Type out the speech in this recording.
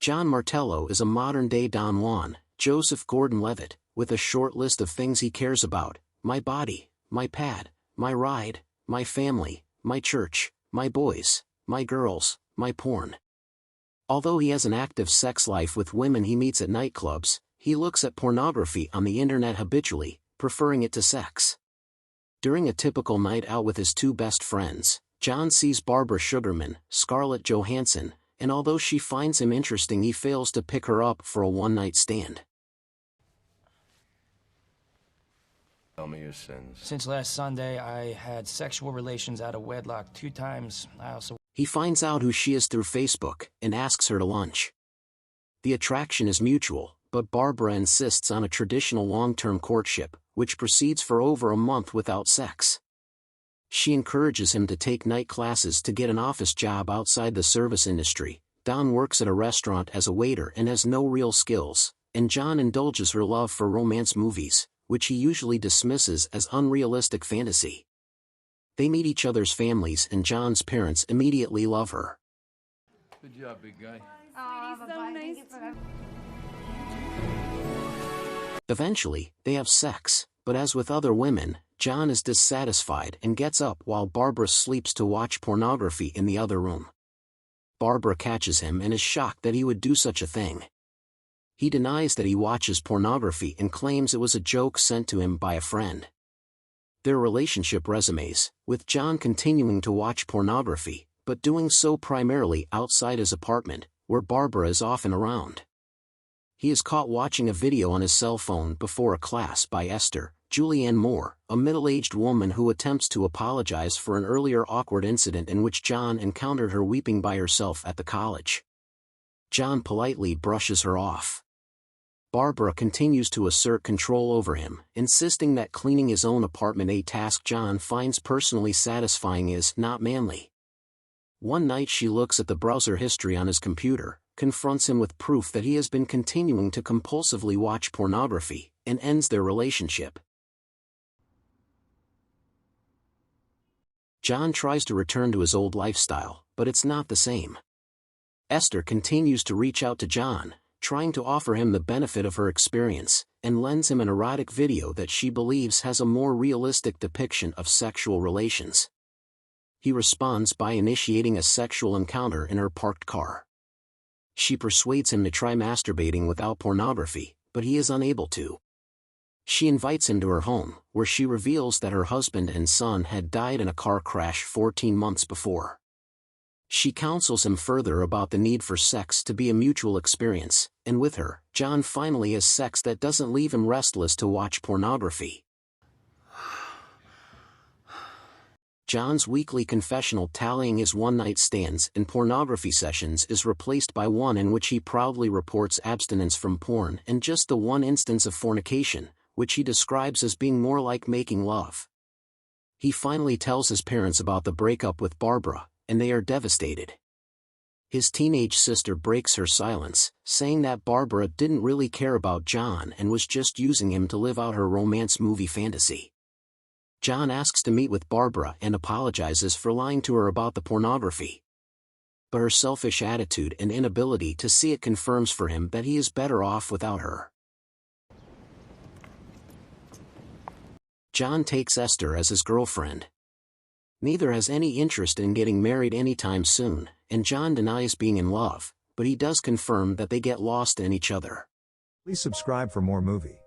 John Martello is a modern-day Don Juan, Joseph Gordon-Levitt, with a short list of things he cares about: my body, my pad, my ride, my family, my church, my boys, my girls, my porn. Although he has an active sex life with women he meets at nightclubs, he looks at pornography on the internet habitually, preferring it to sex. During a typical night out with his two best friends, John sees Barbara Sugarman, Scarlett Johansson, and although she finds him interesting he fails to pick her up for a one-night stand. Tell me your sins. Since last Sunday, I had sexual relations out of wedlock 2 times. He finds out who she is through Facebook, and asks her to lunch. The attraction is mutual, but Barbara insists on a traditional long-term courtship, which proceeds for over a month without sex. She encourages him to take night classes to get an office job outside the service industry. Don works at a restaurant as a waiter and has no real skills, and John indulges her love for romance movies, which he usually dismisses as unrealistic fantasy. They meet each other's families and John's parents immediately love her. Good job, big guy. Eventually, they have sex, but as with other women, John is dissatisfied and gets up while Barbara sleeps to watch pornography in the other room. Barbara catches him and is shocked that he would do such a thing. He denies that he watches pornography and claims it was a joke sent to him by a friend. Their relationship resumes, with John continuing to watch pornography, but doing so primarily outside his apartment, where Barbara is often around. He is caught watching a video on his cell phone before a class by Esther, Julianne Moore, a middle-aged woman who attempts to apologize for an earlier awkward incident in which John encountered her weeping by herself at the college. John politely brushes her off. Barbara continues to assert control over him, insisting that cleaning his own apartment, a task John finds personally satisfying, is not manly. One night she looks at the browser history on his computer, confronts him with proof that he has been continuing to compulsively watch pornography, and ends their relationship. John tries to return to his old lifestyle, but it's not the same. Esther continues to reach out to John, trying to offer him the benefit of her experience, and lends him an erotic video that she believes has a more realistic depiction of sexual relations. He responds by initiating a sexual encounter in her parked car. She persuades him to try masturbating without pornography, but he is unable to. She invites him to her home, where she reveals that her husband and son had died in a car crash 14 months before. She counsels him further about the need for sex to be a mutual experience, and with her, John finally has sex that doesn't leave him restless to watch pornography. John's weekly confessional tallying his one-night stands and pornography sessions is replaced by one in which he proudly reports abstinence from porn and just the one instance of fornication, which he describes as being more like making love. He finally tells his parents about the breakup with Barbara, and they are devastated. His teenage sister breaks her silence, saying that Barbara didn't really care about John and was just using him to live out her romance movie fantasy. John asks to meet with Barbara and apologizes for lying to her about the pornography. But her selfish attitude and inability to see it confirms for him that he is better off without her. John takes Esther as his girlfriend. Neither has any interest in getting married anytime soon, and John denies being in love, but he does confirm that they get lost in each other. Please subscribe for more movie